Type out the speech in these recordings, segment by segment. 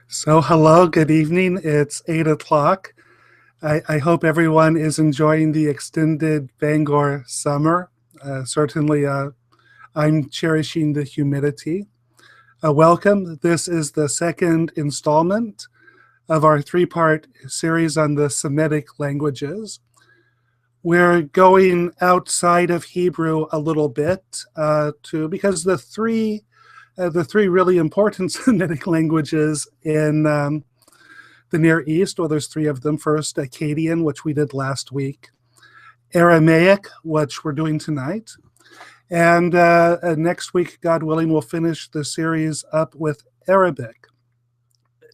So, hello, good evening. It's 8 o'clock. I hope everyone is enjoying the extended Bangor summer. Certainly, I'm cherishing the humidity. Welcome. This is the second installment of our three-part series on the Semitic languages. We're going outside of Hebrew a little bit because the three really important Semitic languages in the Near East. Well, there's three of them. First, Akkadian, which we did last week, Aramaic, which we're doing tonight, and next week, God willing, we'll finish the series up with Arabic.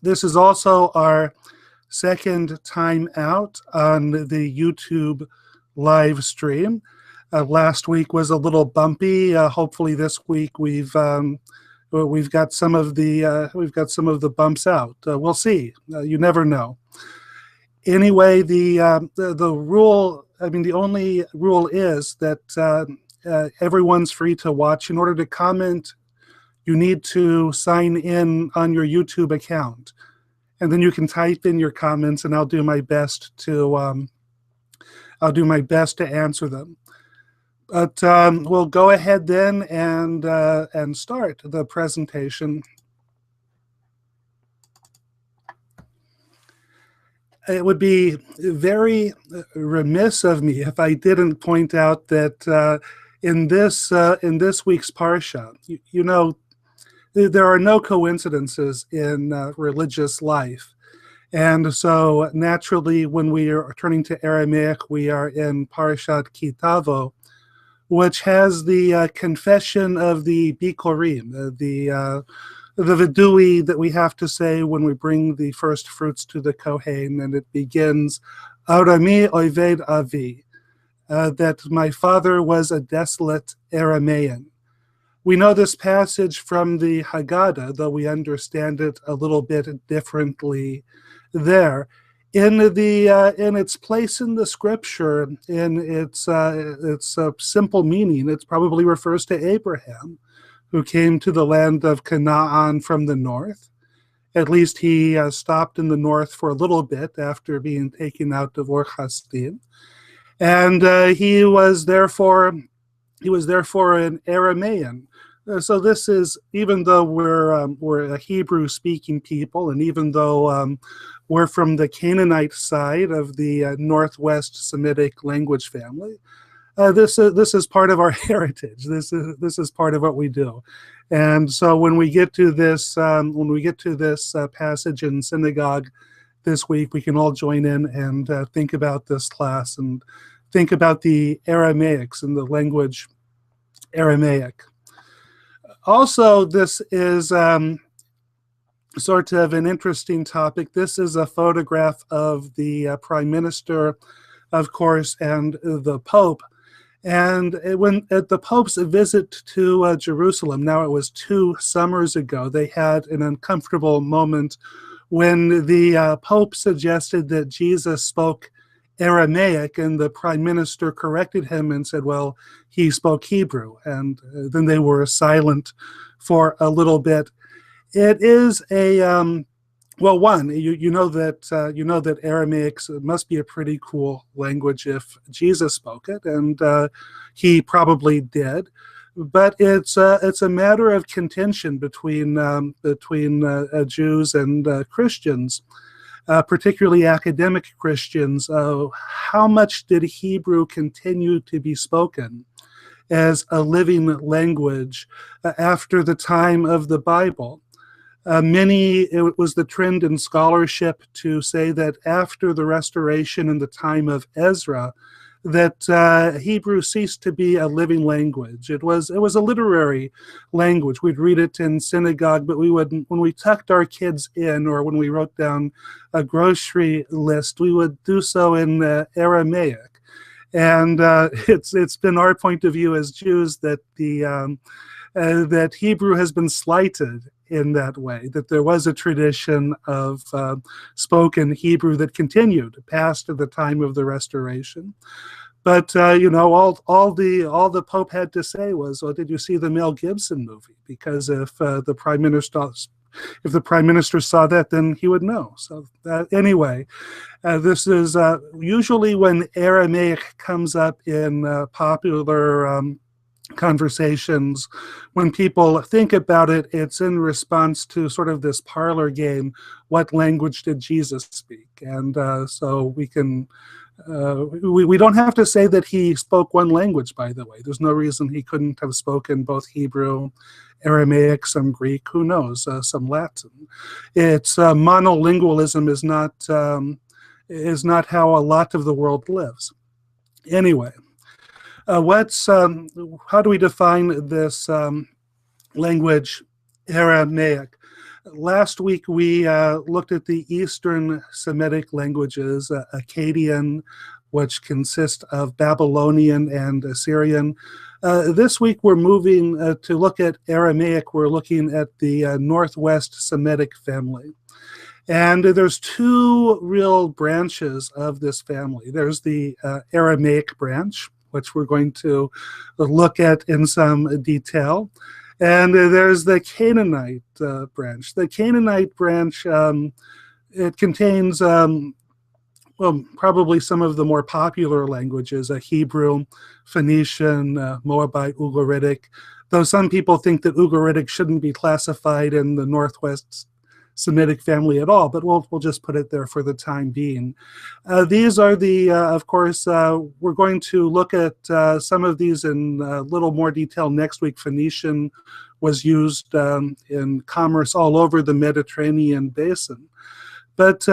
This is also our second time out on the YouTube live stream. Last week was a little bumpy. Hopefully, this week we've got some of the bumps out. We'll see. You never know. Anyway, the rule. I mean, the only rule is that everyone's free to watch. In order to comment, you need to sign in on your YouTube account, and then you can type in your comments, and I'll do my best to answer them. But we'll go ahead then and start the presentation. It would be very remiss of me if I didn't point out that in this week's parsha, you know, there are no coincidences in religious life. And so naturally, when we are turning to Aramaic, we are in Parshat Kitavo, which has the confession of the Bikorim, the vidui that we have to say when we bring the first fruits to the Kohen, and it begins, Arami Oived Avi, that my father was a desolate Aramaean. We know this passage from the Haggadah, though we understand it a little bit differently there. In its place in the scripture, in its simple meaning, it probably refers to Abraham, who came to the land of Canaan from the north. At least he stopped in the north for a little bit after being taken out of Ur Kasdim, and he was therefore an Aramaean. So this is, even though we're a Hebrew-speaking people, and even though we're from the Canaanite side of the Northwest Semitic language family, this is part of our heritage. This is part of what we do. And so when we get to this passage in synagogue this week, we can all join in and think about this class and think about the Aramaics and the language Aramaic. Also, this is sort of an interesting topic. This is a photograph of the Prime Minister, of course, and the Pope. And when at the Pope's visit to Jerusalem, now it was 2 summers ago, they had an uncomfortable moment when the Pope suggested that Jesus spoke Aramaic, and the Prime Minister corrected him and said, well, he spoke Hebrew. And then they were silent for a little bit. It is a well, one, you know that Aramaic must be a pretty cool language if Jesus spoke it, and he probably did. But it's a matter of contention between Jews and Christians, particularly academic Christians. How much did Hebrew continue to be spoken as a living language after the time of the Bible? It was the trend in scholarship to say that after the restoration in the time of Ezra, that Hebrew ceased to be a living language. It was a literary language. We'd read it in synagogue, but when we tucked our kids in, or when we wrote down a grocery list, we would do so in Aramaic. And it's been our point of view as Jews that that Hebrew has been slighted in that way, that there was a tradition of spoken Hebrew that continued past the time of the Restoration. But all the Pope had to say was, "Oh, did you see the Mel Gibson movie?" Because if the Prime Minister if the prime minister saw that, then he would know. So anyway, this is usually when Aramaic comes up in popular conversations. When people think about it, it's in response to sort of this parlor game, what language did Jesus speak? And so we can, we don't have to say that he spoke one language, by the way. There's no reason he couldn't have spoken both Hebrew, Aramaic, some Greek, who knows, some Latin. It's monolingualism is not how a lot of the world lives. Anyway, how do we define this language, Aramaic? Last week we looked at the Eastern Semitic languages, Akkadian, which consist of Babylonian and Assyrian. This week we're moving to look at Aramaic. We're looking at the Northwest Semitic family. And there's two real branches of this family. There's the Aramaic branch, which we're going to look at in some detail. And there's the Canaanite branch. The Canaanite branch, it contains, well, probably some of the more popular languages, Hebrew, Phoenician, Moabite, Ugaritic, though some people think that Ugaritic shouldn't be classified in the Northwest Semitic family at all, but we'll just put it there for the time being. These are the, of course, we're going to look at some of these in a little more detail next week. Phoenician was used in commerce all over the Mediterranean basin. But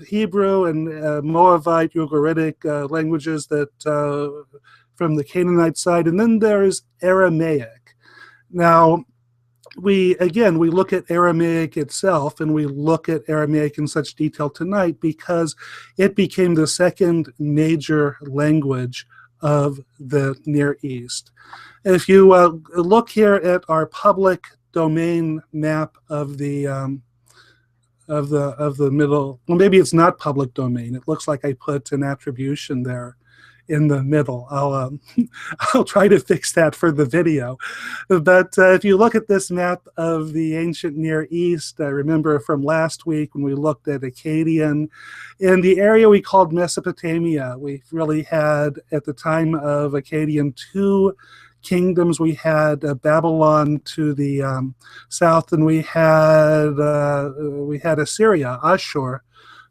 Hebrew and Moabite, Ugaritic languages that from the Canaanite side, and then there's Aramaic. Now, we look at Aramaic itself, and we look at Aramaic in such detail tonight because it became the second major language of the Near East. If you look here at our public domain map of the middle, well, maybe it's not public domain. It looks like I put an attribution there in the middle. I'll try to fix that for the video. But if you look at this map of the ancient Near East, I remember from last week when we looked at Akkadian, in the area we called Mesopotamia, we really had, at the time of Akkadian, two kingdoms. We had Babylon to the south, and we had Assyria, Ashur,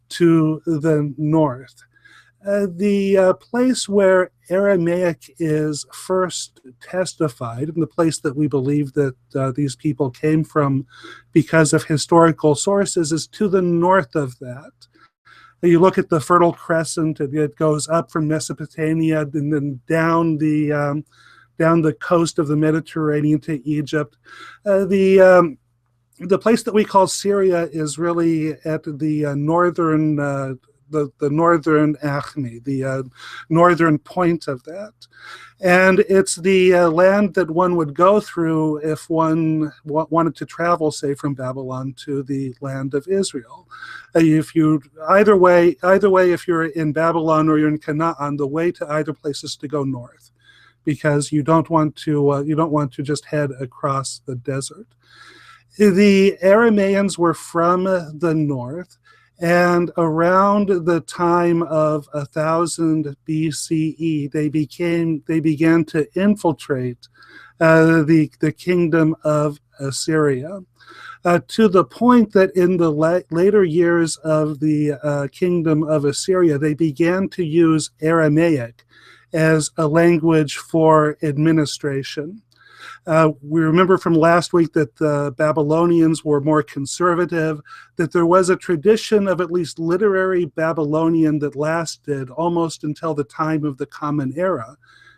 to the north. The place where Aramaic is first testified, and the place that we believe that these people came from because of historical sources, is to the north of that. You look at the Fertile Crescent, it goes up from Mesopotamia and then down the coast of the Mediterranean to Egypt. The place that we call Syria is really at the northern the northern acme, the northern point of that. And it's the land that one would go through if one wanted to travel, say, from Babylon to the land of Israel. If you either way, if you're in Babylon or you're in Canaan, the way to either place is to go north, because you don't want to just head across the desert. The Arameans were from the north, and around the time of 1000 BCE, they began to infiltrate the kingdom of Assyria, to the point that in the later years of the kingdom of Assyria, they began to use Aramaic as a language for administration. We remember from last week that the Babylonians were more conservative, that there was a tradition of at least literary Babylonian that lasted almost until the time of the Common Era,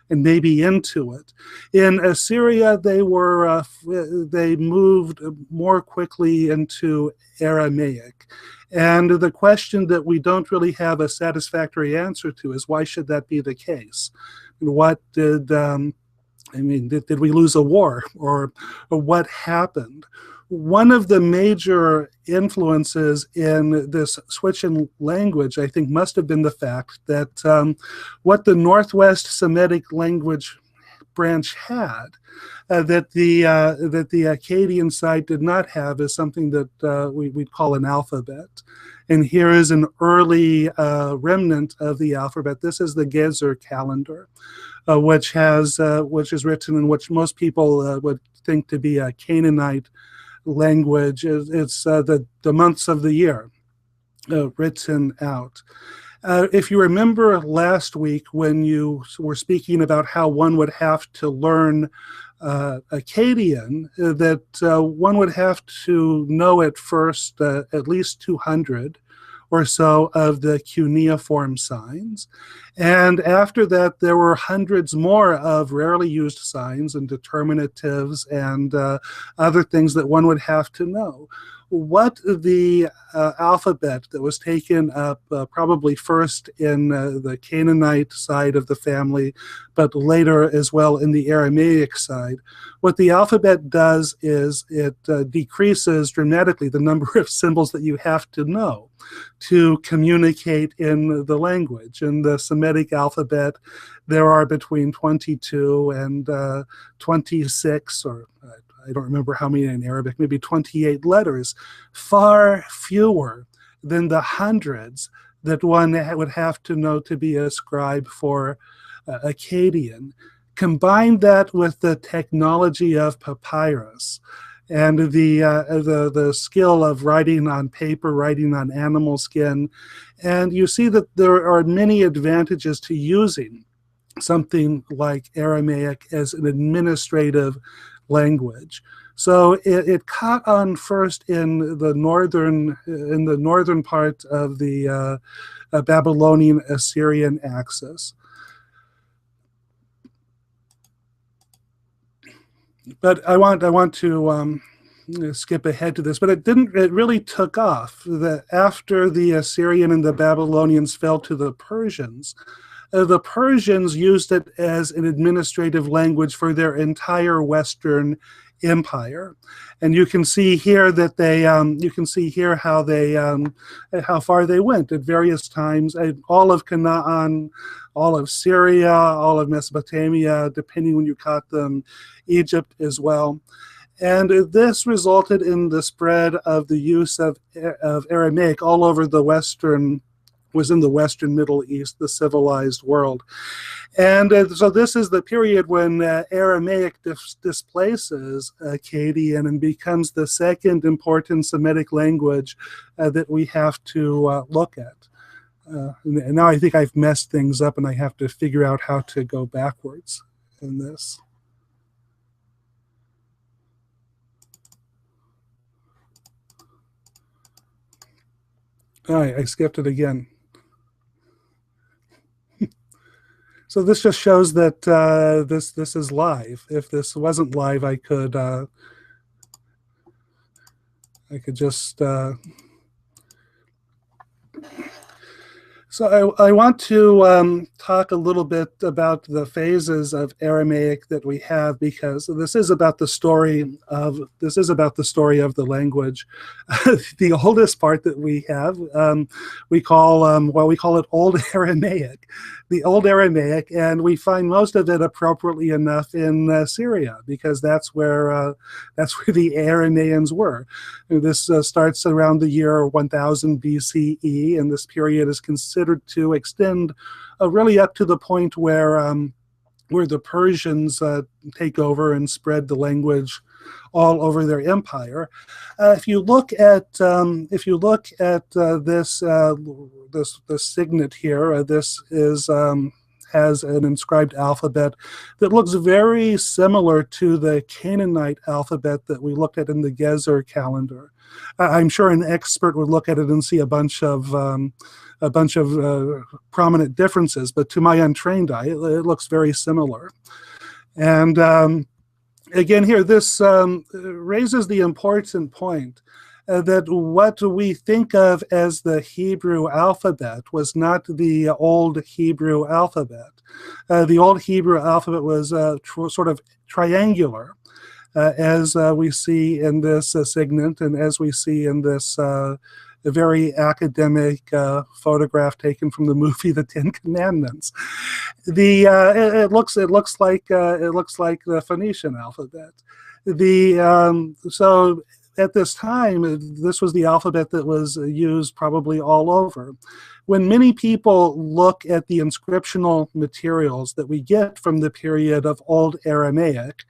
and maybe into it. In Assyria, they moved more quickly into Aramaic. And the question that we don't really have a satisfactory answer to is, why should that be the case? What did did we lose a war, or what happened? One of the major influences in this switch in language, I think, must have been the fact that what the Northwest Semitic language branch had that the Akkadian side did not have is something that we'd call an alphabet. And here is an early remnant of the alphabet. This is the Gezer calendar, which is written in which most people would think to be a Canaanite language. It's the months of the year written out. If you remember last week when you were speaking about how one would have to learn Akkadian, that one would have to know at first at least 200 or so of the cuneiform signs. And after that, there were hundreds more of rarely used signs and determinatives and other things that one would have to know. What the alphabet that was taken up probably first in the Canaanite side of the family, but later as well in the Aramaic side, what the alphabet does is it decreases dramatically the number of symbols that you have to know to communicate in the language. In the Semitic alphabet, there are between 22 and 26, or I don't remember how many in Arabic, maybe 28 letters, far fewer than the hundreds that one would have to know to be a scribe for Akkadian. Combine that with the technology of papyrus and the skill of writing on paper, writing on animal skin, and you see that there are many advantages to using something like Aramaic as an administrative language. So it caught on first in the northern part of the Babylonian Assyrian axis. But I want to skip ahead to this, but it really took off that after the Assyrian and the Babylonians fell to the Persians used it as an administrative language for their entire Western empire. And you can see here that how far they went at various times. All of Canaan, all of Syria, all of Mesopotamia, depending when you caught them, Egypt as well. And this resulted in the spread of the use of Aramaic all over the Western Middle East, the civilized world. And so this is the period when Aramaic displaces Akkadian and becomes the second important Semitic language that we have to look at. And now I think I've messed things up and I have to figure out how to go backwards in this. All right, I skipped it again. So this just shows that this is live. If this wasn't live, I could just. So I want to talk a little bit about the phases of Aramaic that we have, because this is about the story of the language. The oldest part that we have, we call it Old Aramaic, the Old Aramaic, and we find most of it appropriately enough in Syria, because that's where the Arameans were. This starts around the year 1000 BCE, and this period is considered to extend really up to the point where the Persians take over and spread the language all over their empire. If you look at this signet here, this is has an inscribed alphabet that looks very similar to the Canaanite alphabet that we looked at in the Gezer calendar. I'm sure an expert would look at it and see a bunch of prominent differences, but to my untrained eye, it looks very similar. And again, here, this raises the important point that what we think of as the Hebrew alphabet was not the old Hebrew alphabet. The old Hebrew alphabet was sort of triangular, as we see in this signet and as we see in this a very academic photograph taken from the movie The Ten Commandments. It looks like the Phoenician alphabet. So at this time, this was the alphabet that was used probably all over. When many people look at the inscriptional materials that we get from the period of Old Aramaic,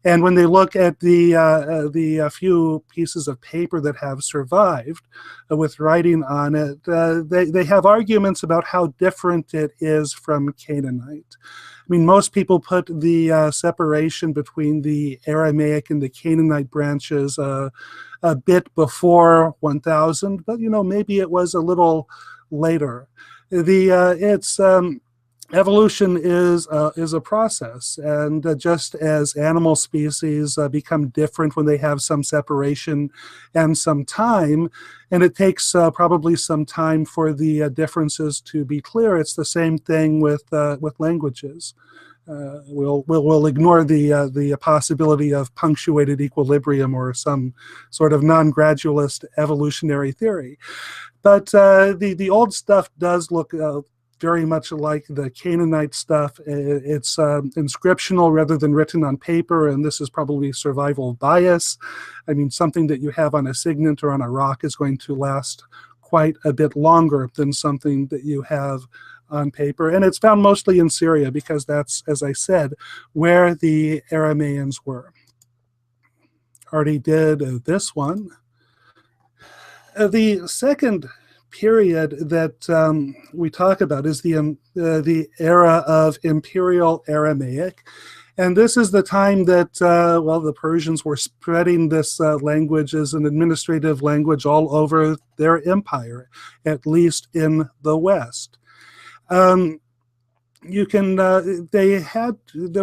and when they look at the few pieces of paper that have survived with writing on it, they have arguments about how different it is from Canaanite. I mean, most people put the separation between the Aramaic and the Canaanite branches a bit before 1000, but maybe it was a little later. It's Evolution is a process, and just as animal species become different when they have some separation and some time, and it takes probably some time for the differences to be clear. It's the same thing with languages. We'll ignore the possibility of punctuated equilibrium or some sort of non-gradualist evolutionary theory, but the old stuff does look very much like the Canaanite stuff. It's inscriptional rather than written on paper, and this is probably survival bias. I mean, something that you have on a signet or on a rock is going to last quite a bit longer than something that you have on paper. And it's found mostly in Syria because that's, as I said, where the Aramaeans were. Already did this one. The second period that we talk about is the era of Imperial Aramaic. And this is the time that, the Persians were spreading this language as an administrative language all over their empire, at least in the West. There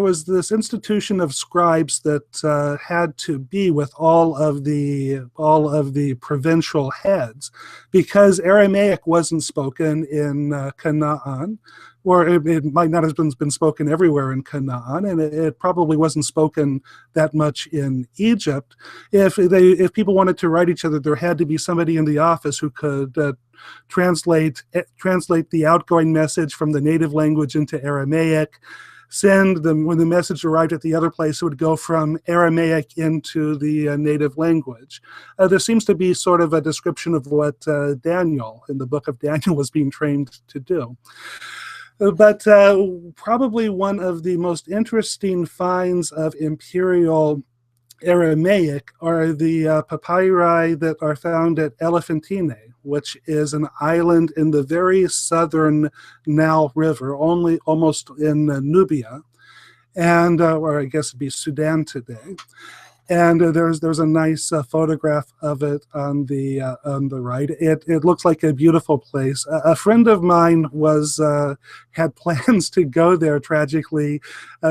was this institution of scribes that had to be with all of the provincial heads, because Aramaic wasn't spoken in Canaan, or it might not have been spoken everywhere in Canaan, and it probably wasn't spoken that much in Egypt. If people wanted to write each other, there had to be somebody in the office who could translate the outgoing message from the native language into Aramaic, send them, when the message arrived at the other place, it would go from Aramaic into the native language. There seems to be sort of a description of what Daniel, in the book of Daniel, was being trained to do. But probably one of the most interesting finds of imperial Aramaic are the papyri that are found at Elephantine, which is an island in the very southern Nile River, almost in Nubia, and or I guess it'd be Sudan today. And there's a nice photograph of it on the right. It looks like a beautiful place. A friend of mine had plans to go there. Tragically,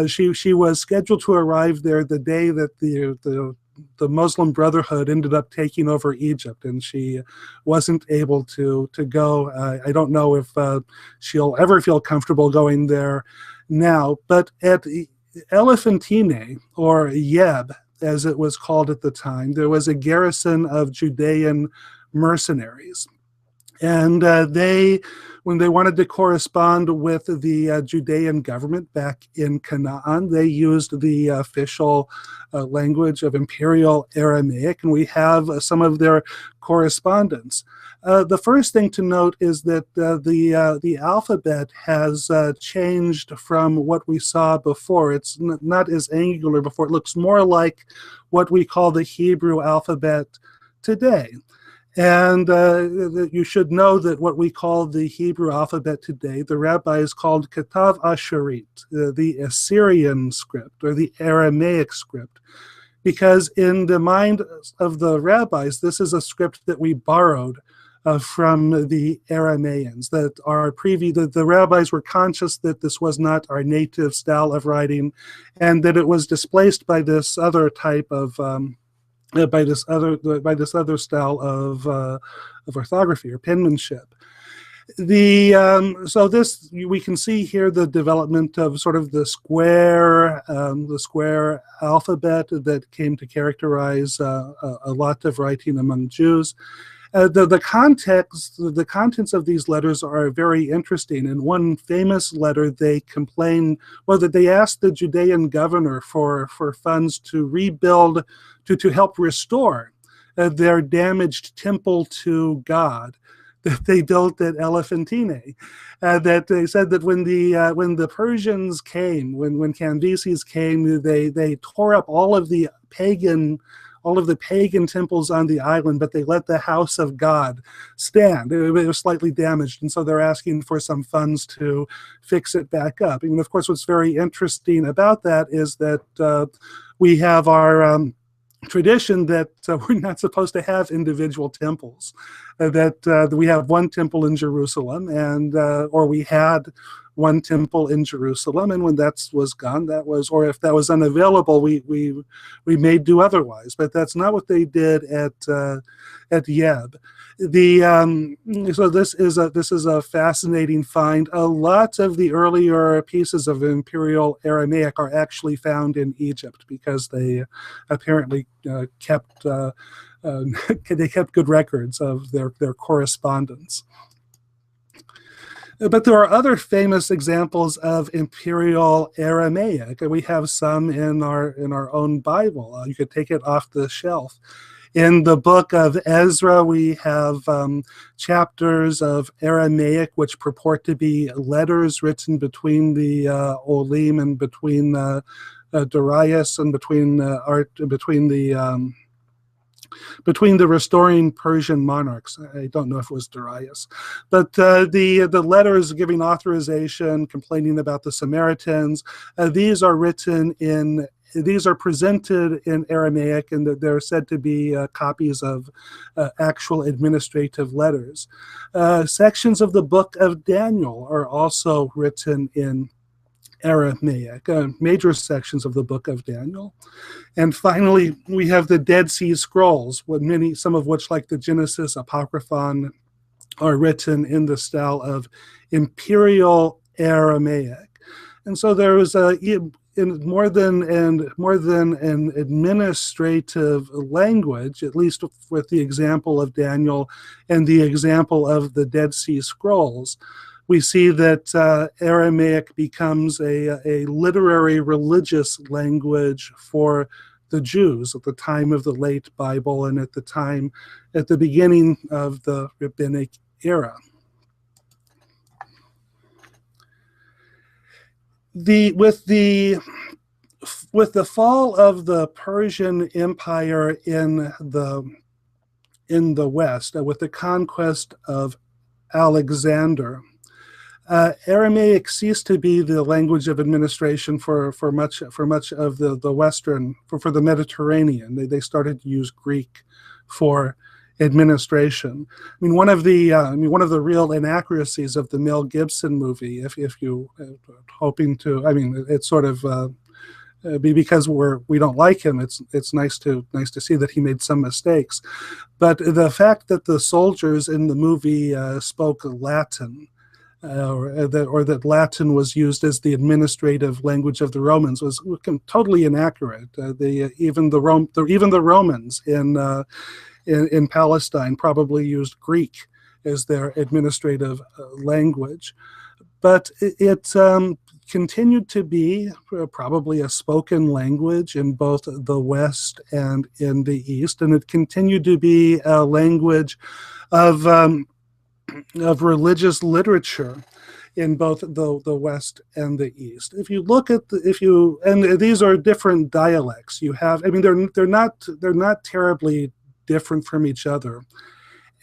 she was scheduled to arrive there the day that the Muslim Brotherhood ended up taking over Egypt, and she wasn't able to go. I don't know if she'll ever feel comfortable going there now. But at Elephantine, or Yeb, as it was called at the time, there was a garrison of Judean mercenaries. And when they wanted to correspond with the Judean government back in Canaan, they used the official language of Imperial Aramaic, and we have some of their correspondence. The first thing to note is that the alphabet has changed from what we saw before. It's not as angular before. It looks more like what we call the Hebrew alphabet today. And you should know that what we call the Hebrew alphabet today, the rabbis called Katav Asherit, the Assyrian script, or the Aramaic script, because in the mind of the rabbis, this is a script that we borrowed from the Aramaeans. That the rabbis were conscious that this was not our native style of writing, and that it was displaced by this other type of by this other style of orthography or penmanship. So this, we can see here the development of sort of the square alphabet that came to characterize a lot of writing among Jews. The contents of these letters are very interesting. In one famous letter, they complain, well, that they asked the Judean governor for funds to rebuild, to help restore their damaged temple to God that they built at Elephantine. That they said that when the Persians came, when Cambyses came, they tore up all of the pagan temples on the island, but they let the house of God stand. It was slightly damaged, and so they're asking for some funds to fix it back up. And of course, what's very interesting about that is that we have our tradition that we're not supposed to have individual temples, that we have one temple in Jerusalem, and or we had one temple in Jerusalem, and when that was gone, or if that was unavailable, we may do otherwise. But that's not what they did at Yeb. So this is a fascinating find. A lot of the earlier pieces of imperial Aramaic are actually found in Egypt because they apparently kept good records of their correspondence. But there are other famous examples of imperial Aramaic. We have some in our own Bible. You could take it off the shelf. In the book of Ezra, we have chapters of Aramaic which purport to be letters written between the Olim and between Darius and between the restoring Persian monarchs. I don't know if it was Darius, but the letters giving authorization, complaining about the Samaritans, these are presented in Aramaic, and they're said to be copies of actual administrative letters. Sections of the book of Daniel are also written in Aramaic, major sections of the book of Daniel. And finally, we have the Dead Sea Scrolls, some of which, like the Genesis Apocryphon, are written in the style of imperial Aramaic. And so there is more than an administrative language, at least with the example of Daniel and the example of the Dead Sea Scrolls. We see that Aramaic becomes a literary religious language for the Jews at the time of the late Bible and at the beginning of the rabbinic era. With the fall of the Persian Empire in the West, with the conquest of Alexander, Aramaic ceased to be the language of administration for much of the Western, for the Mediterranean. They started to use Greek for administration. I mean, one of the real inaccuracies of the Mel Gibson movie, if you hoping to, I mean, it's sort of because we don't like him. It's nice to see that he made some mistakes, but the fact that the soldiers in the movie spoke Latin. Or that Latin was used as the administrative language of the Romans was totally inaccurate. Even the Romans in Palestine probably used Greek as their administrative language, but it continued to be probably a spoken language in both the West and in the East, and it continued to be a language of religious literature in both the West and the East. If you look at and these are different dialects. You have, I mean, they're not terribly different from each other.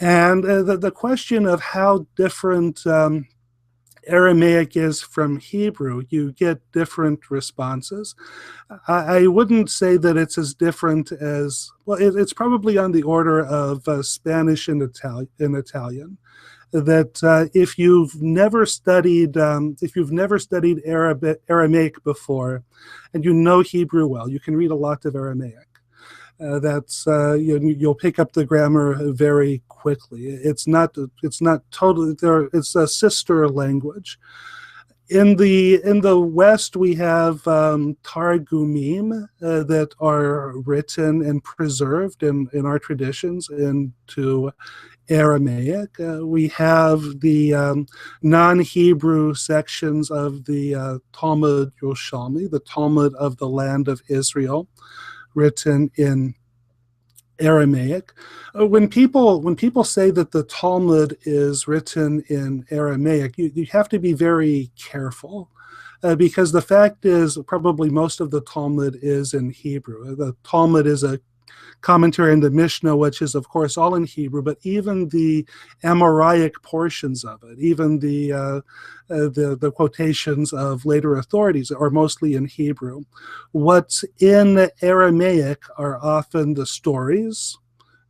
And the question of how different Aramaic is from Hebrew, you get different responses. I wouldn't say that it's as different as, well, it's probably on the order of Spanish and Italian. That if you've never studied Aramaic before, and you know Hebrew well, you can read a lot of Aramaic. You'll pick up the grammar very quickly. It's not totally there. It's a sister language. In the West, we have Targumim that are written and preserved in our traditions into Aramaic. We have the non-Hebrew sections of the Talmud Yerushalmi, the Talmud of the land of Israel, written in Aramaic. When people say that the Talmud is written in Aramaic, you have to be very careful. Because the fact is, probably most of the Talmud is in Hebrew. The Talmud is a commentary in the Mishnah, which is, of course, all in Hebrew, but even the Amoraic portions of it, even the quotations of later authorities are mostly in Hebrew. What's in Aramaic are often the stories.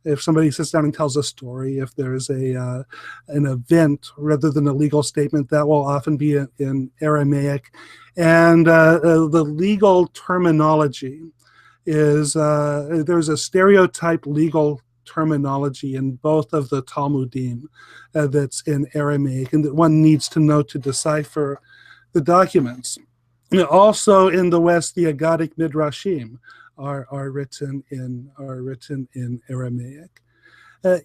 If somebody sits down and tells a story, if there's an event rather than a legal statement, that will often be in Aramaic. And the legal terminology is there's a stereotyped legal terminology in both of the Talmudim that's in Aramaic and that one needs to know to decipher the documents. And also in the West, the Aggadic Midrashim are written in Aramaic.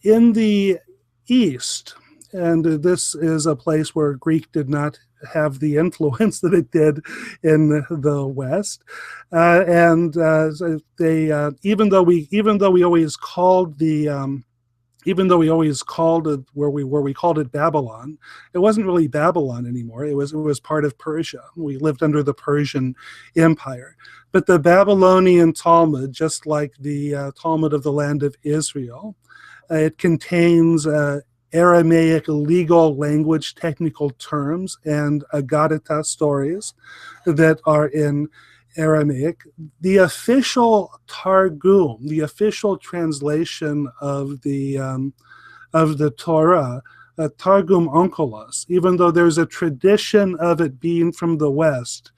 In the East, and this is a place where Greek did not have the influence that it did in the West, and they even though we always called the even though we always called it where we called it Babylon, it wasn't really Babylon anymore. It was part of Persia. We lived under the Persian Empire. But the Babylonian Talmud, just like the Talmud of the land of Israel, it contains Aramaic legal language technical terms and Agadita stories that are in Aramaic. The official Targum, the official translation of the Torah, Targum Onkelos, even though there's a tradition of it being from the West,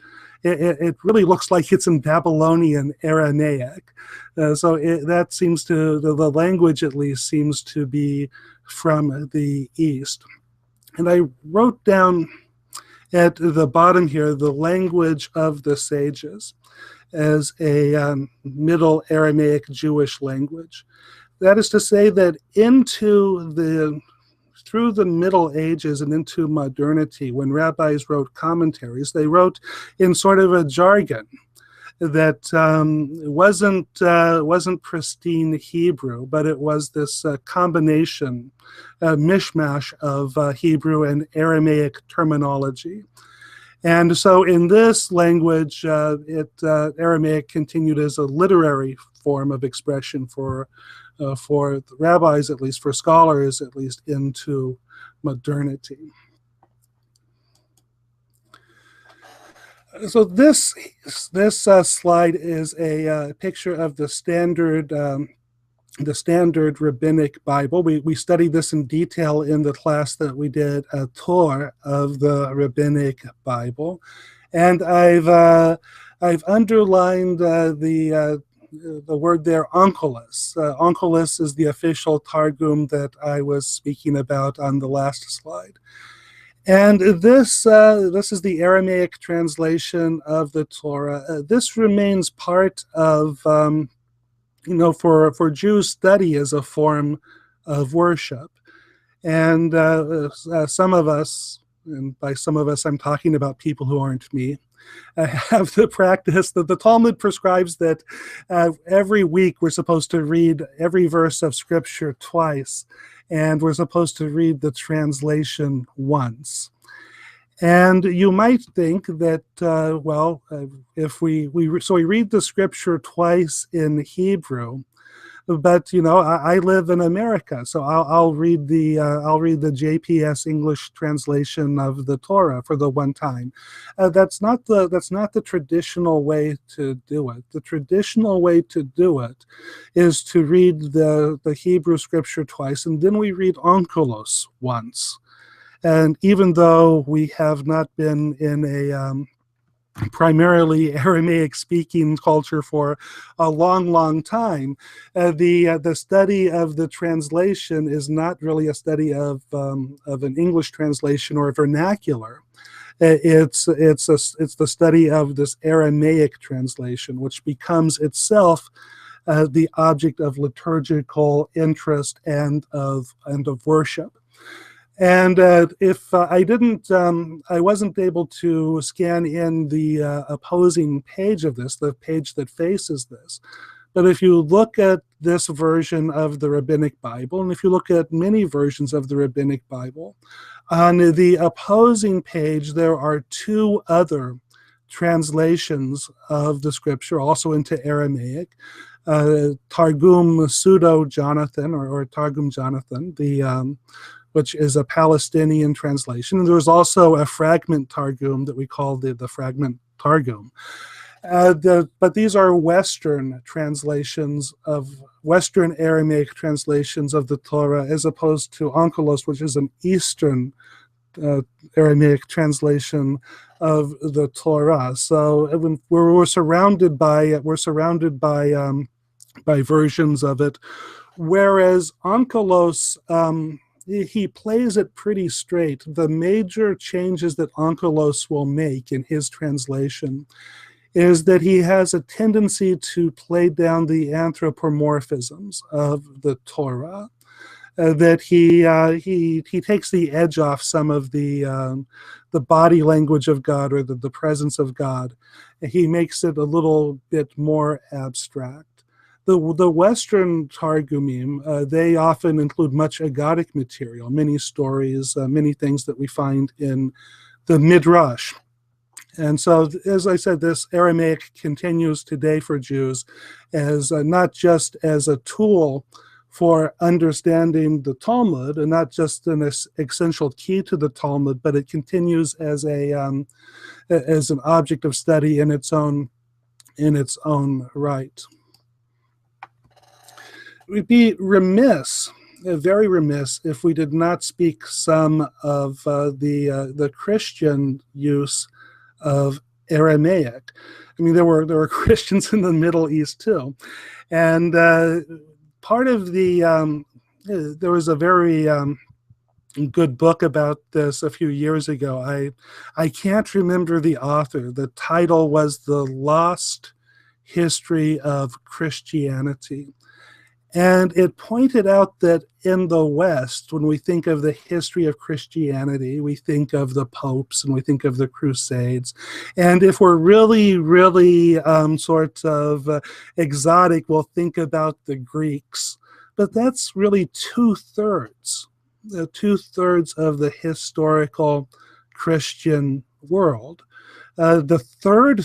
it really looks like it's in Babylonian Aramaic. So that seems to, the language at least, seems to be from the East. And I wrote down at the bottom here the language of the sages as a Middle Aramaic Jewish language. That is to say that through the Middle Ages and into modernity, when rabbis wrote commentaries, they wrote in sort of a jargon that wasn't pristine Hebrew, but it was this combination, mishmash of Hebrew and Aramaic terminology. And so in this language, Aramaic continued as a literary form of expression for rabbis, at least, for scholars, at least, into modernity. So this slide is a picture of the standard rabbinic Bible. We studied this in detail in the class that we did, a tour of the rabbinic Bible, and I've underlined the word there, onkelos. Onkelos is the official Targum that I was speaking about on the last slide. And this is the Aramaic translation of the Torah. This remains part of, for Jews, study as a form of worship. And some of us, and by some of us I'm talking about people who aren't me, have the practice that the Talmud prescribes that every week we're supposed to read every verse of Scripture twice, and we're supposed to read the translation once. And you might think that, if we read the Scripture twice in Hebrew, but I live in America, so I'll read the JPS English translation of the Torah for the one time. That's not the traditional way to do it. The traditional way to do it is to read the Hebrew Scripture twice, and then we read onkelos once. And even though we have not been in a primarily Aramaic-speaking culture for a long time, the study of the translation is not really a study of an English translation or a vernacular. It's the study of this Aramaic translation, which becomes itself the object of liturgical interest and of worship. And if I wasn't able to scan in the opposing page of this, the page that faces this. But if you look at this version of the Rabbinic Bible, and if you look at many versions of the Rabbinic Bible, on the opposing page, there are two other translations of the scripture, also into Aramaic. Targum Pseudo Jonathan, or Targum Jonathan, which is a Palestinian translation. And there was also a fragment Targum that we call the fragment Targum. But these are Western translations of Western Aramaic translations of the Torah, as opposed to Onkelos, which is an Eastern Aramaic translation of the Torah. So we're surrounded by versions of it, whereas Onkelos, he plays it pretty straight. The major changes that Onkelos will make in his translation is that he has a tendency to play down the anthropomorphisms of the Torah, that he takes the edge off some of the body language of God, or the presence of God. He makes it a little bit more abstract. The Western Targumim, they often include much Aggadic material, many stories, many things that we find in the Midrash. And so, as I said, this Aramaic continues today for Jews as not just as a tool for understanding the Talmud, and not just an essential key to the Talmud, but it continues as an object of study in its own right. We'd be remiss, very remiss, if we did not speak some of the Christian use of Aramaic. I mean, there were Christians in the Middle East too, and part of there was a very good book about this a few years ago. I can't remember the author. The title was The Lost History of Christianity. And it pointed out that in the West, when we think of the history of Christianity, we think of the popes and we think of the Crusades. And if we're really, really sort of exotic, we'll think about the Greeks. But that's really two-thirds of the historical Christian world. The third,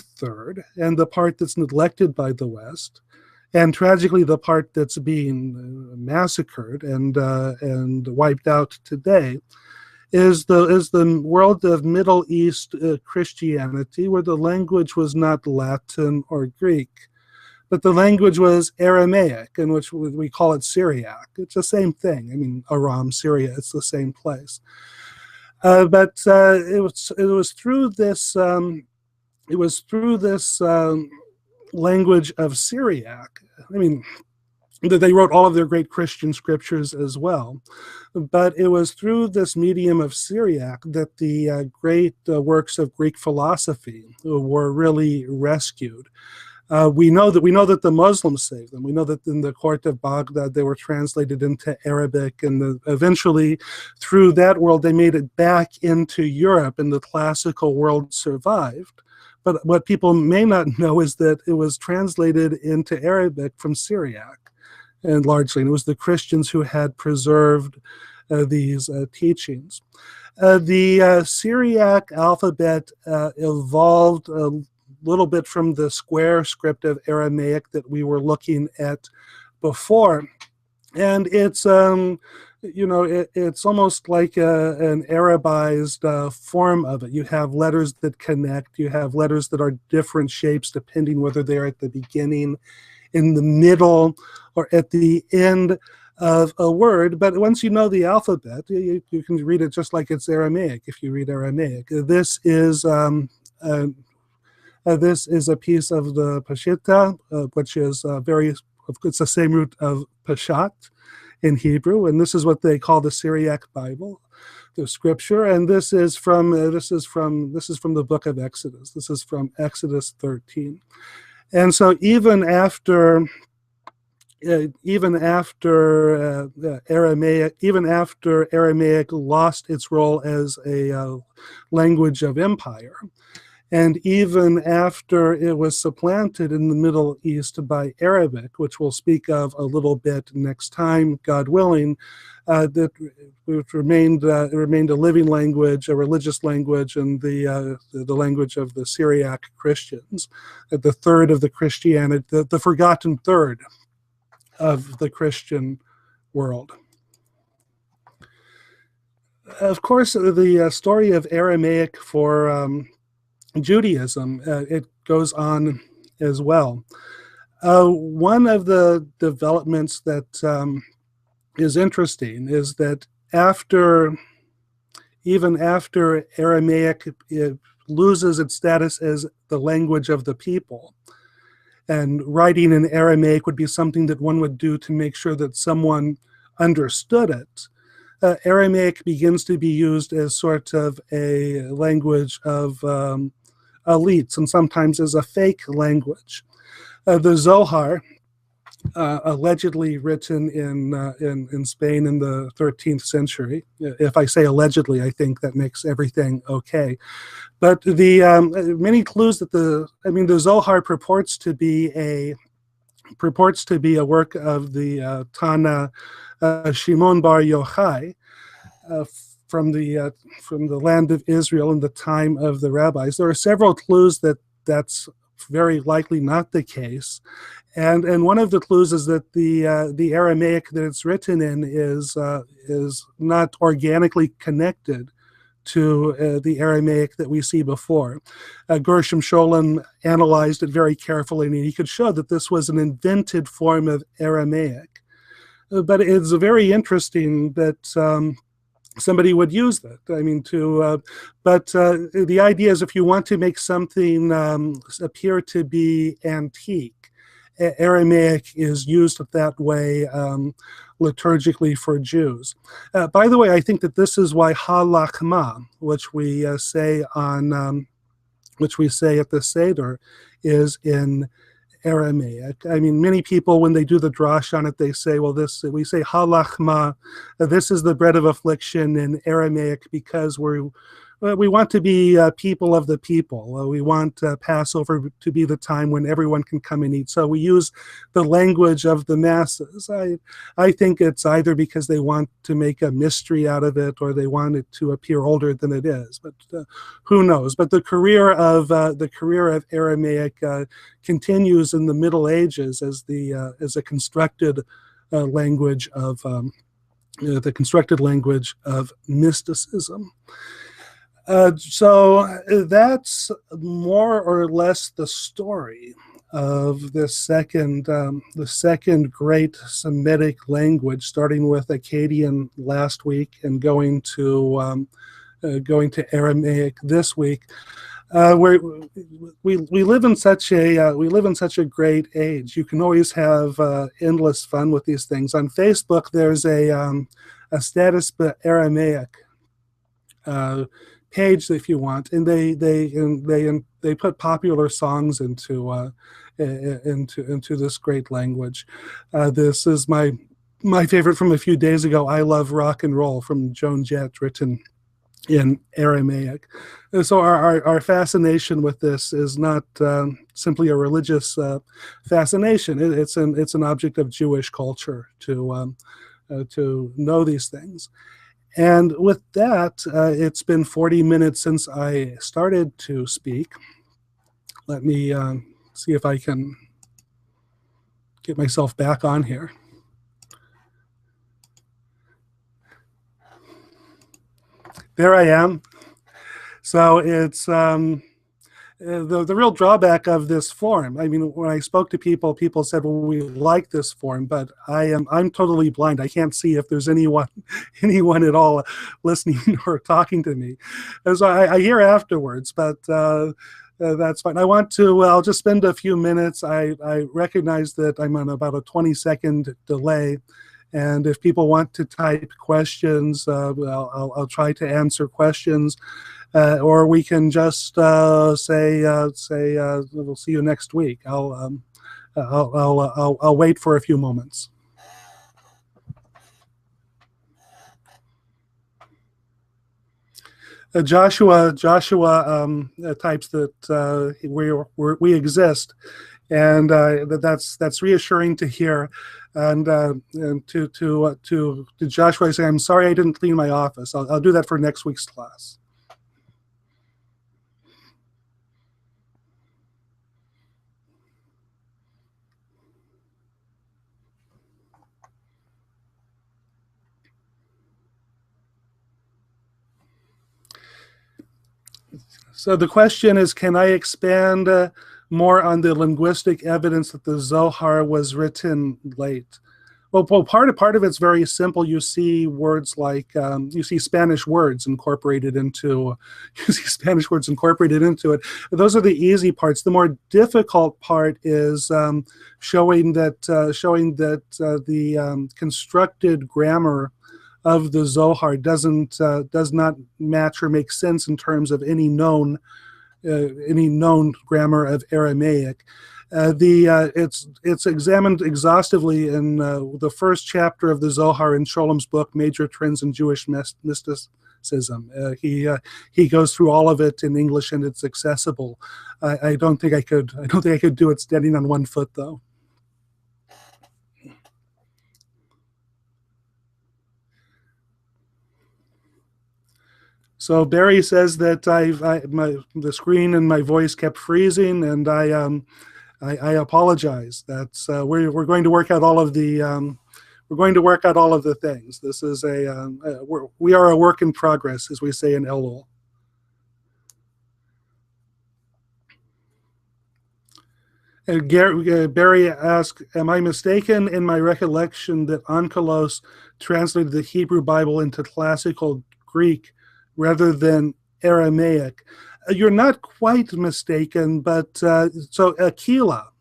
and the part that's neglected by the West, and tragically the part that's being massacred and wiped out today, is the world of Middle East Christianity, where the language was not Latin or Greek, but the language was Aramaic, in which we call it Syriac. It's the same thing. I mean, Aram, Syria, it's the same place. But it was through this language of Syriac. I mean, they wrote all of their great Christian scriptures as well, but it was through this medium of Syriac that the great works of Greek philosophy were really rescued. We know that the Muslims saved them. We know that in the court of Baghdad they were translated into Arabic, and eventually through that world they made it back into Europe, and the classical world survived. But what people may not know is that it was translated into Arabic from Syriac, and largely, and it was the Christians who had preserved these teachings. The Syriac alphabet evolved a little bit from the square script of Aramaic that we were looking at before, and it's it's almost like an Arabized form of it. You have letters that connect. You have letters that are different shapes depending whether they're at the beginning, in the middle, or at the end of a word. But once you know the alphabet, you can read it just like it's Aramaic if you read Aramaic. This is a piece of the Peshitta, which is it's the same root of Peshat in Hebrew, and this is what they call the Syriac Bible. the scripture, and this is from the book of Exodus. This is from Exodus 13. And so even after Aramaic lost its role as a language of empire, and even after it was supplanted in the Middle East by Arabic, which we'll speak of a little bit next time, God willing, that it remained a living language, a religious language, and the language of the Syriac Christians, the third of the Christianity, the forgotten third of the Christian world. Of course, the story of Aramaic for Judaism, it goes on as well. One of the developments that is interesting is that even after Aramaic loses its status as the language of the people, and writing in Aramaic would be something that one would do to make sure that someone understood it, Aramaic begins to be used as sort of a language of elites, and sometimes as a fake language. The Zohar, allegedly written in Spain in the 13th century. If I say allegedly, I think that makes everything okay. But the many clues that the Zohar purports to be a work of the Tana Shimon Bar Yochai, from the land of Israel in the time of the rabbis. There are several clues that that's very likely not the case, and one of the clues is that the Aramaic that it's written in is not organically connected to the Aramaic that we see before. Gershom Scholem analyzed it very carefully, and he could show that this was an invented form of Aramaic. But it's very interesting that somebody would use that. But the idea is if you want to make something appear to be antique, Aramaic is used that way liturgically for Jews. By the way, I think that this is why halachma, which we say at the Seder, is in Aramaic. Many people, when they do the drash on it, they say, well, we say halachma, this is the bread of affliction in Aramaic because we want to be people of the people. We want Passover to be the time when everyone can come and eat. So we use the language of the masses. I think it's either because they want to make a mystery out of it or they want it to appear older than it is. But who knows? But the career of Aramaic continues in the Middle Ages as a constructed language of mysticism. So that's more or less the story of the second great Semitic language, starting with Akkadian last week and going to Aramaic this week. Where we live in such a great age. You can always have endless fun with these things. On Facebook, there's a status Aramaic page if you want, and they put popular songs into this great language. This is my favorite from a few days ago. I Love Rock and Roll from Joan Jett, written in Aramaic. And so our fascination with this is not simply a religious fascination. It's an object of Jewish culture to know these things. And with that, it's been 40 minutes since I started to speak. Let me see if I can get myself back on here. There I am. So it's the real drawback of this form. When I spoke to people said, well, we like this form, but I'm totally blind. I can't see if there's anyone at all listening or talking to me. And so I hear afterwards, but that's fine. I'll just spend a few minutes. I recognize that I'm on about a 20-second delay, And if people want to type questions, I'll try to answer questions, or we can just say we'll see you next week. I'll wait for a few moments. Joshua types that we exist, and that's reassuring to hear. And to Joshua, I say, I'm sorry I didn't clean my office. I'll do that for next week's class. So the question is, can I expand more on the linguistic evidence that the Zohar was written late? Well, part of it's very simple. You see words like you see Spanish words incorporated into it. Those are the easy parts. The more difficult part is showing that the constructed grammar of the Zohar does not match or make sense in terms of any known grammar of Aramaic. It's examined exhaustively in the first chapter of the Zohar in Sholom's book, Major Trends in Jewish Mysticism. He goes through all of it in English, and it's accessible. I don't think I could do it standing on one foot, though. So Barry says that the screen and my voice kept freezing, and I apologize. That's we're going to work out all of the things. This is we are a work in progress, as we say in Elul. And Barry asked, am I mistaken in my recollection that Onkelos translated the Hebrew Bible into classical Greek rather than Aramaic? You're not quite mistaken, but so Aquila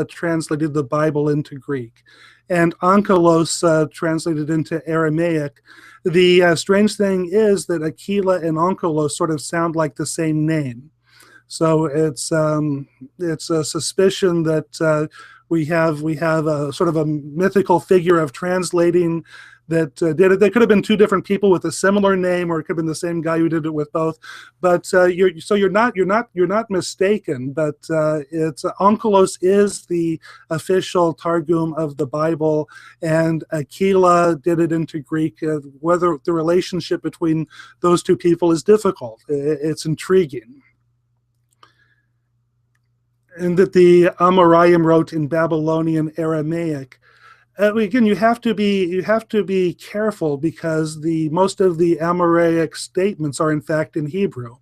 translated the Bible into Greek, and Onkelos translated into Aramaic. The strange thing is that Aquila and Onkelos sort of sound like the same name. So it's a suspicion that we have a sort of a mythical figure of translating that did it. They could have been two different people with a similar name, or it could have been the same guy who did it with both. But you're not mistaken. But it's Onkelos is the official Targum of the Bible, and Aquila did it into Greek. Whether the relationship between those two people is difficult, it's intriguing. And that the Amoraim wrote in Babylonian Aramaic. Again, you have to be careful, because most of the Amoraic statements are in fact in Hebrew,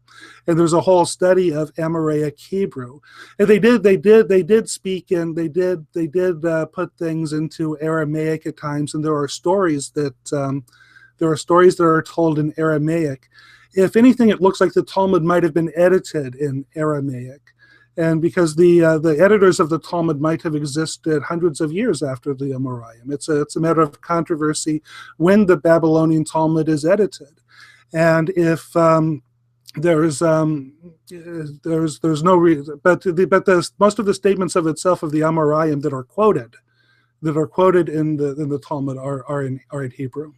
and there's a whole study of Amoraic Hebrew. And they did speak, and they did put things into Aramaic at times, and there are stories that are told in Aramaic. If anything, it looks like the Talmud might have been edited in Aramaic. And because the editors of the Talmud might have existed hundreds of years after the Amoraim, it's a matter of controversy when the Babylonian Talmud is edited, and if there's no reason, but most of the statements of itself of the Amoraim that are quoted in the Talmud are in Hebrew.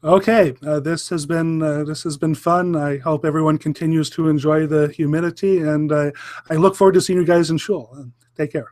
Okay, this has been fun. I hope everyone continues to enjoy the humidity, and I look forward to seeing you guys in shul. Take care.